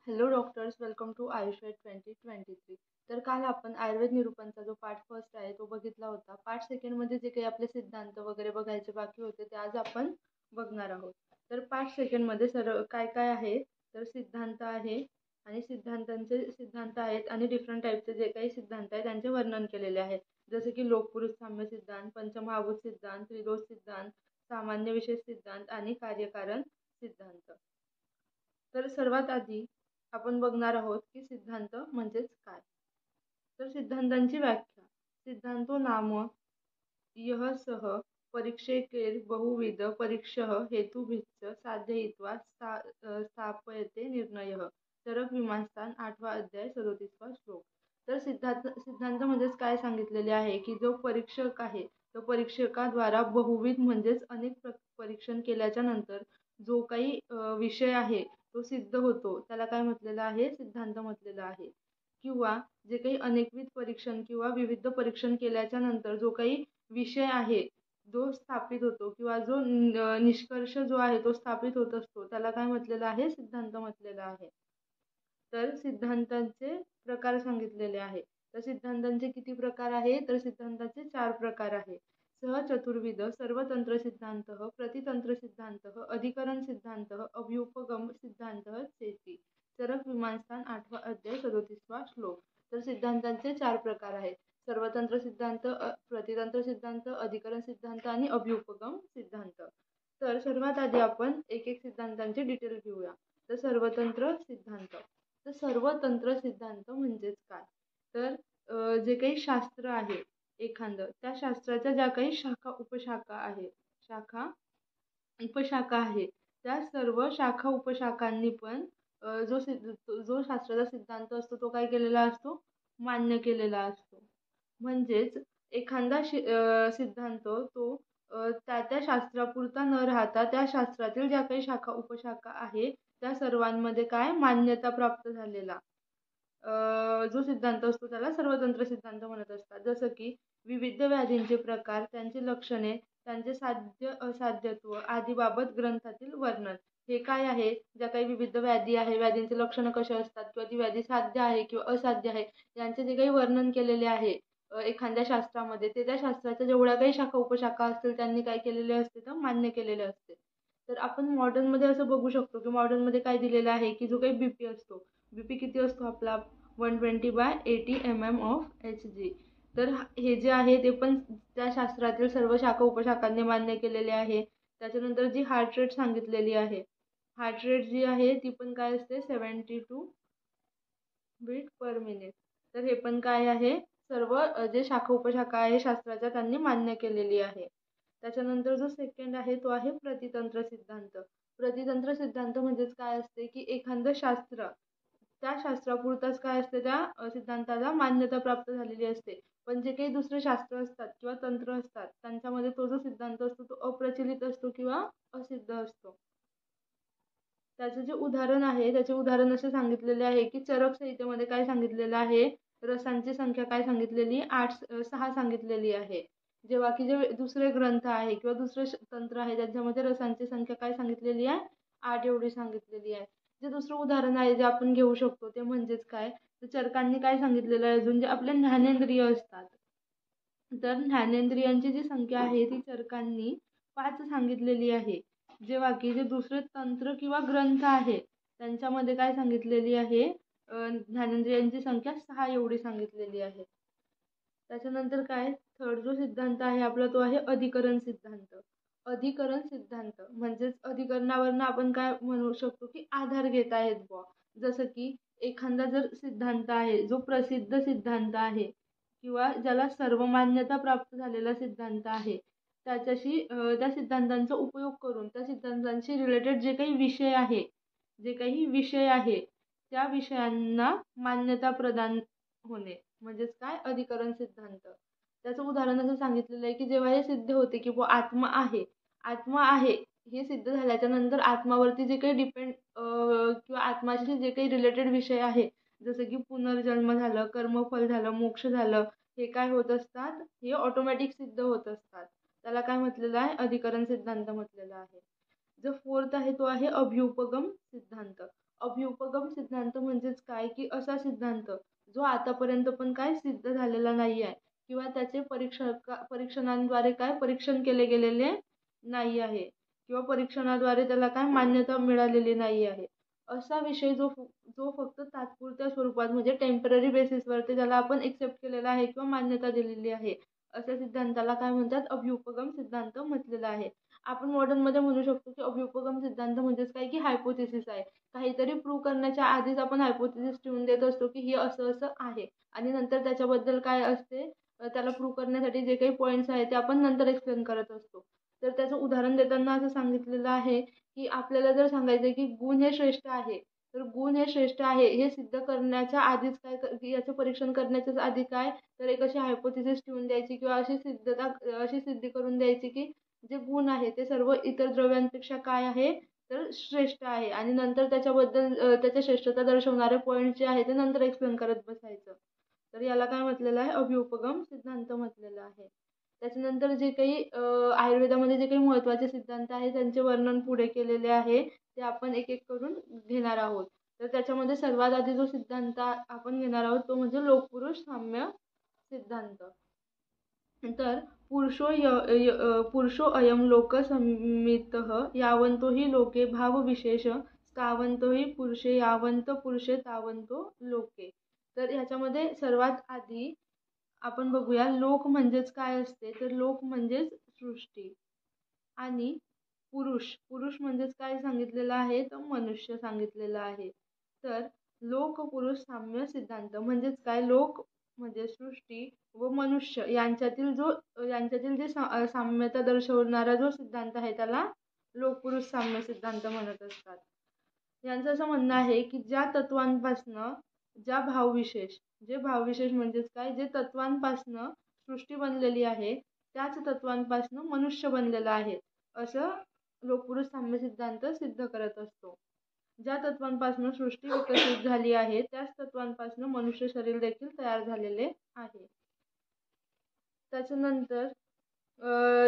Hello doctors, welcome to Ayurveda 2023. तर काल आपण आयुर्वेद निरूपणचा जो पार्ट फर्स्ट आहे तो बघितला होता. पार्ट सेकंडमध्ये जे काही आपले सिद्धांत वगैरे बघायचे बाकी होते ते आज आपण बघणार आहोत. तर पार्ट सेकंडमध्ये सर्व काय काय आहे, तर सिद्धांत आहे आणि सिद्धांतांचे सिद्धांत आहेत आणि डिफरंट टाईपचे जे काही सिद्धांत आहेत त्यांचे वर्णन केलेले आहे. जसे की लोकपुरुष साम्य सिद्धांत, पंचमहाभूत सिद्धांत, त्रिदोष सिद्धांत, सामान्य विशेष सिद्धांत आणि कार्यकारण सिद्धांत. तर सर्वात आधी आपण बघणार आहोत की सिद्धांत म्हणजेच काय. तर सिद्धांतांची व्याख्या. सिद्धांतो नाम यः सः परीक्षेकेर बहुविध परीक्षः हेतुभिश्च साधयित्वा स्थापयते निर्णयः. चरक विमानस्थान 8वा अध्याय 37वा श्लोक. तर सिद्धांत म्हणजेच काय सांगितलेले आहे की जो परीक्षक आहे तो परीक्षकाद्वारा बहुविध म्हणजेच अनेक परीक्षण केल्याच्या नंतर जो काही विषय आहे तो सिद्ध होतो त्याला काय म्हटलेलं आहे, सिद्धांत म्हटलेलं आहे. किंवा जे काही अनेकविध परीक्षण किंवा विविध परीक्षण केल्याच्या नंतर जो काही विषय आहे जो स्थापित होतो किंवा जो निष्कर्ष जो आहे तो स्थापित होत असतो त्याला काय म्हटलेलं आहे, सिद्धांत म्हटलेलं आहे. तर सिद्धांतांचे प्रकार सांगितलेले आहे. तर सिद्धांतांचे किती प्रकार आहे, तर सिद्धांताचे 4 प्रकार आहे. सहचतुर्विध सर्वतंत्र सिद्धांत, प्रतितंत्र सिद्धांत, अधिकरण सिद्धांत, अभ्युपगम सिद्धांत चेती. चरक विमानस्थान 8वा अध्याय 37वा श्लोक. तर सिद्धांतांचे 4 प्रकार आहेत. सर्वतंत्र सिद्धांत, प्रतितंत्र सिद्धांत, अधिकरण सिद्धांत आणि अभ्युपगम सिद्धांत. तर सर्वात आधी आपण एक एक सिद्धांतांचे डिटेल घेऊया. तर सर्वतंत्र सिद्धांत. तर सर्वतंत्र सिद्धांत म्हणजेच काय, तर जे काही शास्त्र आहे एखादं, त्या शास्त्राच्या ज्या काही शाखा उपशाखा आहे त्या सर्व शाखा उपशाखांनी पण जो शास्त्राचा सिद्धांत असतो तो काय केलेला असतो, मान्य केलेला असतो. म्हणजेच एखादा सिद्धांत तो त्या त्या शास्त्रापुरता न राहता त्या शास्त्रातील ज्या काही शाखा उपशाखा आहे त्या सर्वांमध्ये काय मान्यता प्राप्त झालेला जो सिद्धांत असतो त्याला सर्वतंत्र सिद्धांत म्हणत असतात. जसं की विविध व्याधींचे प्रकार, त्यांची लक्षणे, त्यांचे साध्य असाध्यत्व आदीबाबत ग्रंथातील वर्णन. हे काय आहे, ज्या काही विविध व्याधी आहे, व्याधींचे लक्षणं कसे असतात किंवा ती व्याधी साध्य आहे किंवा असाध्य आहे यांचे जे काही वर्णन केलेले आहे एखाद्या शास्त्रामध्ये, ते त्या शास्त्राच्या जेवढ्या काही शाखा उपशाखा असतील त्यांनी काय केलेले असते, तर मान्य केलेले असते. तर आपण मॉडर्नमध्ये असं बघू शकतो की मॉडर्नमध्ये काय दिलेलं आहे की जो काही बीपी असतो, बीपी किती असतो आपला 120/80 mm of Hg. तर हे जे आहे ते पण त्या शास्त्रातील सर्व शाखा उपशाखांनी मान्य केलेले आहे. त्याच्यानंतर जी हार्ट रेट सांगितलेली आहे, हार्ट रेट जी आहे ती पण काय असते, 72 बीट पर मिनिट. तर हे पण काय आहे, सर्व जे शाखा उपशाखा आहे शास्त्राच्या त्यांनी मान्य केलेली आहे. त्याच्यानंतर जो सेकंड आहे तो आहे प्रतितंत्र सिद्धांत. प्रतितंत्र सिद्धांत म्हणजेच काय असते की एखादं शास्त्र त्या शास्त्रापुरताच काय असते, त्या सिद्धांताला मान्यता प्राप्त झालेली असते. पण जे काही दुसरे शास्त्र असतात किंवा तंत्र असतात त्यांच्यामध्ये तो जो सिद्धांत असतो तो अप्रचलित असतो किंवा असिद्ध असतो. त्याचं जे उदाहरण आहे त्याचे उदाहरण असे सांगितलेले आहे की चरक संहितेमध्ये काय सांगितलेलं आहे, रसांची संख्या काय सांगितलेली, 6 सांगितलेली आहे. जेव्हा की जे दुसरे ग्रंथ आहे किंवा दुसरे तंत्र आहे त्याच्यामध्ये रसांची संख्या काय सांगितलेली आहे, 8 एवढी सांगितलेली आहे. जे दुसरं उदाहरण आहे जे आपण घेऊ शकतो ते म्हणजेच काय, तर चरकांनी काय सांगितलेलं आहे, अजून जे आपले ज्ञानेंद्रिय असतात तर ज्ञानेंद्रियांची जी संख्या आहे ती चरकांनी 5 सांगितलेली आहे. जेव्हा की जे दुसरे तंत्र किंवा ग्रंथ आहे त्यांच्यामध्ये काय सांगितलेली आहे, ज्ञानेंद्रियांची संख्या 6 एवढी सांगितलेली आहे. त्याच्यानंतर काय, थर्ड जो सिद्धांत आहे आपला तो आहे अधिकरण सिद्धांत. अधिकरण सिद्धांत म्हणजेच अधिकरणावरनं आपण काय म्हणू शकतो की आधार घेत आहेत बुवा. जसं की एखादा जर सिद्धांत आहे जो प्रसिद्ध सिद्धांत आहे किंवा ज्याला सर्वमान्यता प्राप्त झालेला सिद्धांत आहे त्या सिद्धांतांचा उपयोग करून त्या सिद्धांतांशी रिलेटेड जे काही विषय आहे त्या विषयांना मान्यता प्रदान होणे म्हणजेच काय, अधिकरण सिद्धांत. त्याचं उदाहरण असं सांगितलेलं आहे की जेव्हा हे सिद्ध होते की आत्मा आहे हे सिद्ध झाल्याच्या नंतर आत्मावरती जे काही किंवा आत्माशी जे काही रिलेटेड विषय आहे जसं की पुनर्जन्म झालं, कर्मफल झालं, मोक्ष झालं, हे काय होत असतात, हे ऑटोमॅटिक सिद्ध होत असतात. त्याला काय म्हटलेलं आहे, अधिकरण सिद्धांत म्हटलेलं आहे. जो फोर्थ आहे तो आहे अभ्युपगम सिद्धांत. अभ्युपगम सिद्धांत म्हणजेच काय की असा सिद्धांत जो आतापर्यंत पण काय सिद्ध झालेला नाही आहे किंवा त्याचे परीक्षणांद्वारे काय परीक्षण केले गेलेले नाही आहे किंवा परीक्षणाद्वारे त्याला काय मान्यता मिळालेली नाही आहे. असा विषय जो फक्त तात्पुरत्या स्वरूपात म्हणजे टेम्पररी बेसिसवरती त्याला आपण एक्सेप्ट केलेला आहे किंवा मान्यता दिलेली आहे, अशा सिद्धांताला काय म्हणतात अभ्युपगम सिद्धांत म्हटलेला आहे. आपण मॉडर्नमध्ये म्हणू शकतो की अभ्युपगम सिद्धांत म्हणजेच काय की हायपोथेसिस आहे. काहीतरी प्रूव्ह करण्याच्या आधीच आपण हायपोथेसिस ठेवून देत असतो की हे असं असं आहे आणि नंतर त्याच्याबद्दल काय असते त्याला प्रूव्ह करण्यासाठी जे काही पॉईंट्स आहेत ते आपण नंतर एक्सप्लेन करत असतो. तर त्याचं उदाहरण देताना असं सांगितलेलं आहे की आपल्याला जर सांगायचं आहे की गुण हे श्रेष्ठ आहे, तर गुण हे श्रेष्ठ आहे हे सिद्ध करण्याच्या आधीच की याचं परीक्षण करण्याच्याच आधी काय तर एक अशी हायपोथेसिस ठेवून द्यायची किंवा अशी सिद्धी करून द्यायची की जे गुण आहे ते सर्व इतर द्रव्यांपेक्षा काय आहे तर श्रेष्ठ आहे आणि नंतर त्याच्याबद्दल त्याच्या श्रेष्ठता दर्शवणारे पॉईंट जे आहे ते नंतर एक्सप्लेन करत बसायचं. तर याला काय म्हटलेलं आहे अभ्युपगम सिद्धांत म्हटलेलं आहे. त्याच्यानंतर जे काही आयुर्वेदामध्ये जे काही महत्त्वाचे सिद्धांत आहे त्यांचे वर्णन पुढे केलेले आहे ते आपण एक एक करून घेणार आहोत. तर त्याच्यामध्ये सर्वात आधी जो सिद्धांत आपण घेणार आहोत तो म्हणजे लोकपुरुष साम्य सिद्धांत. तर पुरुषो अयं लोकसंमितः यावन्तो हि लोके भावविशेष तावन्तो हि पुरुषे यावन्त पुरुषे तावन्तो लोके. तर ह्याच्यामध्ये सर्वात आधी आपण बघूया लोक म्हणजेच काय असते. तर लोक म्हणजेच सृष्टी आणि पुरुष पुरुष म्हणजेच काय सांगितलेलं आहे तर मनुष्य सांगितलेलं आहे. तर लोक पुरुष साम्य सिद्धांत म्हणजेच काय लोक म्हणजे सृष्टी व मनुष्य यांच्यातील जे साम्यता दर्शवणारा जो सिद्धांत आहे त्याला लोकपुरुष साम्य सिद्धांत म्हणत असतात. यांचं असं म्हणणं आहे की ज्या तत्वांपासनं ज्या भावविशेष जे भावविशेष म्हणजेच काय जे तत्वांपासनं सृष्टी बनलेली आहे त्याच तत्वांपासनं मनुष्य बनलेला आहे असं लोकपुरुष साम्य सिद्धांत सिद्ध करत असतो. ज्या तत्वांपासून सृष्टी विकसित झाली आहे त्याच तत्वांपासून मनुष्य शरीर देखील तयार झालेले आहे. त्याच्यानंतर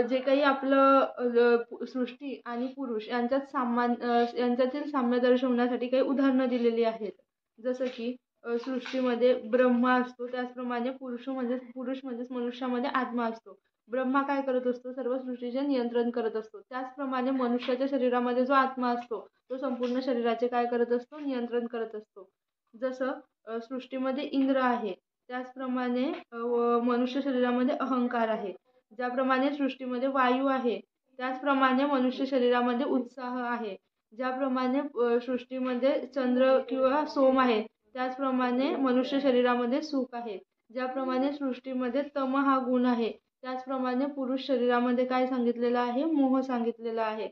जे काही आपलं सृष्टी आणि पुरुष यांच्यातील साम्य दर्शवण्यासाठी काही उदाहरणं दिलेली आहेत. जसं की सृष्टीमध्ये ब्रह्मा असतो त्याचप्रमाणे पुरुष म्हणजेच मनुष्यामध्ये आत्मा असतो. ब्रह्मा काय करत असतो सर्व सृष्टीचे नियंत्रण करत असतो. त्याचप्रमाणे मनुष्याच्या शरीरामध्ये जो आत्मा असतो तो संपूर्ण शरीराचे काय करत असतो नियंत्रण करत असतो. जसं सृष्टीमध्ये इंद्र आहे त्याचप्रमाणे मनुष्य शरीरामध्ये अहंकार आहे. ज्याप्रमाणे सृष्टीमध्ये वायू आहे त्याचप्रमाणे मनुष्य शरीरामध्ये उत्साह आहे. ज्याप्रमाणे सृष्टीमध्ये चंद्र किंवा सोम आहे त्याचप्रमाणे मनुष्य शरीरामध्ये सुख आहे. ज्याप्रमाणे सृष्टीमध्ये तम हा गुण आहे त्याचप्रमाणे पुरुष शरीरामध्ये काय सांगितलेलं आहे मोह सांगितलेला आहे.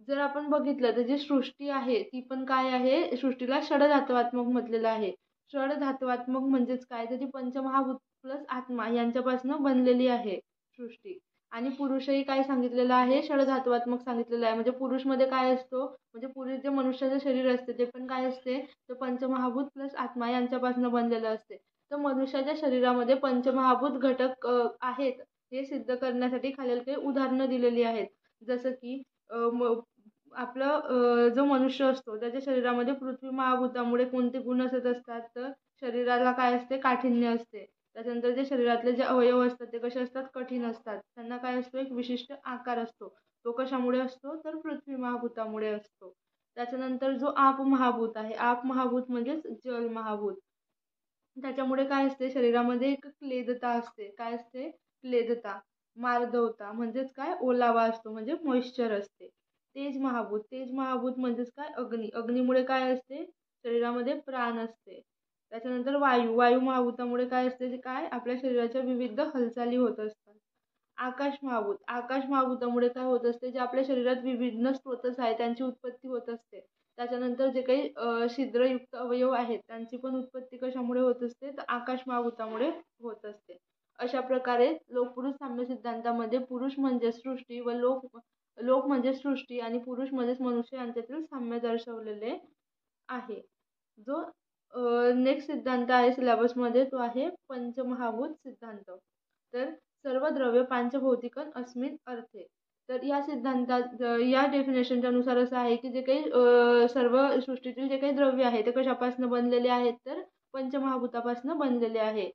जर आपण बघितलं तर जी सृष्टी आहे ती पण काय आहे सृष्टीला षडधातुवात्मक म्हटलेलं आहे. षडधातुवात्मक म्हणजेच काय तर ती पंचमहाभूत प्लस आत्मा यांच्यापासून बनलेली आहे सृष्टी. आणि पुरुषही काय सांगितलेलं आहे षडधातुवात्मक सांगितलेलं आहे. म्हणजे पुरुषमध्ये काय असतो म्हणजे पुरुष जे मनुष्याचं शरीर असते ते पण काय असते तर पंचमहाभूत प्लस आत्मा यांच्यापासून बनलेलं असते. तर मनुष्याच्या शरीरामध्ये पंचमहाभूत घटक आहेत हे सिद्ध करण्यासाठी खालील काही उदाहरणं दिलेली आहेत. जसं की जो मनुष्य असतो त्याच्या शरीरामध्ये पृथ्वी महाभूतामुळे कोणते गुण असत असतात तर शरीराला काय असते काठिण्य असते. त्याच्यानंतर जे शरीरातले जे अवयव असतात ते कसे असतात कठीण असतात. त्यांना काय असतो एक विशिष्ट आकार असतो. तो कशामुळे असतो तर पृथ्वी महाभूतामुळे असतो. त्याच्यानंतर जो आप महाभूत आहे आप महाभूत म्हणजेच जल महाभूत त्याच्यामुळे काय असते शरीरामध्ये एक क्लेदता असते. काय असते क्लेदता मार्दवता म्हणजेच काय ओलावा असतो म्हणजे मॉइश्चर असते. तेज महाभूत म्हणजेच काय अग्नीमुळे काय असते शरीरामध्ये प्राण असते. त्याच्यानंतर वायू महाभूतामुळे काय असते ते काय आपल्या शरीराच्या विविध हालचाली होत असतात. आकाश महाभूतामुळे काय होत असते जे आपल्या शरीरात विविध स्रोतस आहेत त्यांची उत्पत्ती होत असते. त्याच्यानंतर जे काही छिद्रयुक्त अवयव आहेत त्यांची पण उत्पत्ती कशामुळे होत असते तर आकाश महाभूतामुळे होत असते. अशा प्रकारे लोकपुरुष साम्य सिद्धांतामध्ये पुरुष म्हणजे सृष्टी व लोक म्हणजे सृष्टी आणि पुरुष म्हणजेच मनुष्य यांच्यातील साम्य दर्शवलेले आहे. जो नेक्स्ट सिद्धांत आहे सिलेबसमध्ये तो आहे पंचमहाभूत सिद्धांत. तर सर्व द्रव्य पांचभौतिकन अस्मिन अर्थे. तर या सिद्धांतात या डेफिनेशनच्या नुसार असं आहे की जे काही सर्व सृष्टीतील जे काही द्रव्य आहे ते कशापासून बनलेले आहेत तर पंचमहाभूतापासून बनलेले आहे.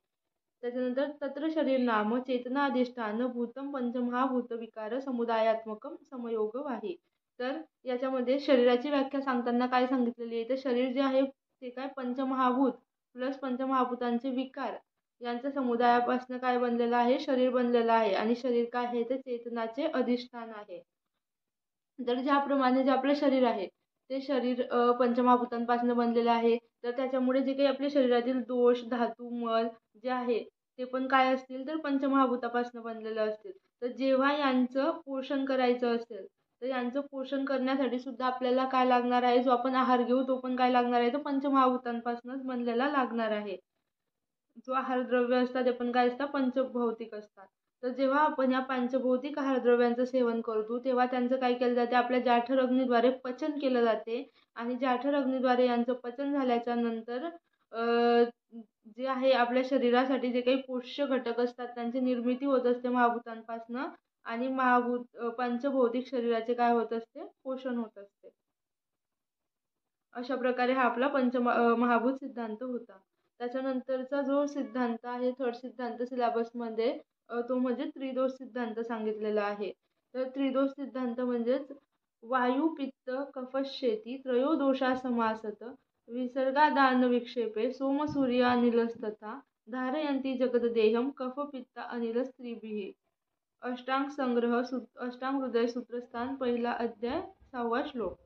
त्याच्यानंतर तत्र शरीर नाम चेतना अधिष्ठान भूतम पंचमहाभूत विकार समुदायात्मकम समयोग आहे. तर याच्यामध्ये शरीराची व्याख्या सांगताना काय सांगितलेली आहे तर शरीर जे आहे ते काय पंचमहाभूत प्लस पंचमहाभूतांचे विकार यांच्या समुदायापासून काय बनलेलं आहे शरीर बनलेलं आहे आणि शरीर काय आहे ते चेतनाचे अधिष्ठान आहे. तर ज्याप्रमाणे जे आपलं शरीर आहे ते शरीर पंचमहाभूतांपासून बनलेलं आहे तर त्याच्यामुळे जे काही आपल्या शरीरातील दोष धातू मल जे आहे ते पण काय असतील तर पंचमहाभूतापासून बनलेलं असतील. तर जेव्हा यांचं पोषण करायचं असेल तर यांचं पोषण करण्यासाठी सुद्धा आपल्याला काय लागणार आहे जो आपण आहार घेऊ तो पण काय लागणार आहे तो पंचमहाभूतांपासूनच बनलेला लागणार आहे. जो आहारद्रव्य असतात ते पण काय असतात पंचभौतिक असतात. तर जेव्हा आपण या पंचभौतिक आहारद्रव्यांचं सेवन करतो तेव्हा त्यांचं काय केलं जाते आपल्या जाठर अग्नीद्वारे पचन केलं जाते आणि जाठर अग्नीद्वारे यांचं पचन झाल्याच्या नंतर जे आहे आपल्या शरीरासाठी जे काही पोषक घटक असतात त्यांची निर्मिती होत असते महाभूतांपासनं आणि पंचभौतिक शरीराचे काय होत असते पोषण होत असते. अशा प्रकारे हा आपला महाभूत सिद्धांत होता. त्याच्यानंतरचा जो सिद्धांत आहे थर्ड सिद्धांत सिलेबसमध्ये तो म्हणजे त्रिदोष सिद्धांत सांगितलेला आहे. तर त्रिदोष सिद्धांत म्हणजेच वायू पित्त कफश्चेती त्रयोदोषा समासत विसर्गादान विक्षेपे सोम सूर्य अनिलस्तथा धारयंती जगददेहम कफ पित्त अनिल स्त्रीभिः. अष्टांग संग्रह अष्टांग हृदय सूत्रस्थान पहिला अध्याय 6वा श्लोक.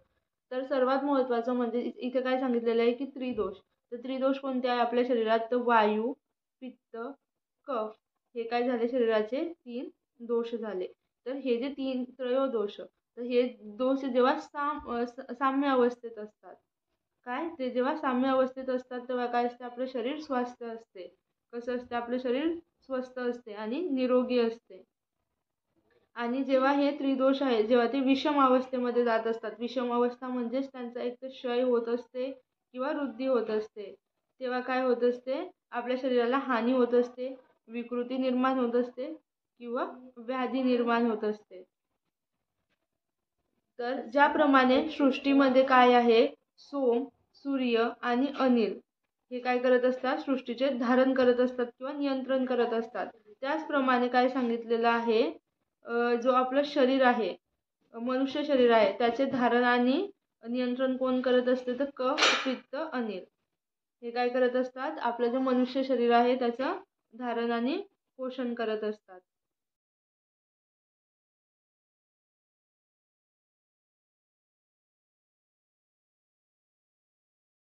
तर सर्वात महत्त्वाचं म्हणजे इथे काय सांगितलेलं आहे की त्रिदोष. तर त्रिदोष कोणते आहे आपल्या शरीरात तर वायू पित्त कफ हे काय झाले शरीराचे 3 दोष झाले. तर हे जे 3 त्रयोदोष तर हे दोष जेव्हा साम्य अवस्थेत असतात काय ते जेव्हा साम्य अवस्थेत असतात तेव्हा काय असते आपलं शरीर स्वस्थ असते. कसं असते आपलं शरीर स्वस्थ असते आणि निरोगी असते. आणि जेव्हा हे त्रिदोष आहे जेव्हा ते विषम अवस्थेमध्ये जात असतात विषम अवस्था म्हणजेच त्यांचा एक तर क्षय होत असते किंवा वृद्धी होत असते तेव्हा काय होत असते आपल्या शरीराला हानी होत असते विकृती निर्माण होत असते किंवा व्याधी निर्माण होत असते. तर ज्याप्रमाणे सृष्टीमध्ये काय आहे सोम सूर्य आणि अनिल हे काय करत असतात सृष्टीचे धारण करत असतात किंवा नियंत्रण करत असतात. त्याचप्रमाणे काय सांगितलेलं आहे जो आपलं शरीर आहे मनुष्य शरीर आहे त्याचे धारण आणि नियंत्रण कोण करत असते तर कफ पित्त अनिल हे काय करत असतात आपलं जे मनुष्य शरीर आहे त्याचं धारण आणि पोषण करत असतात.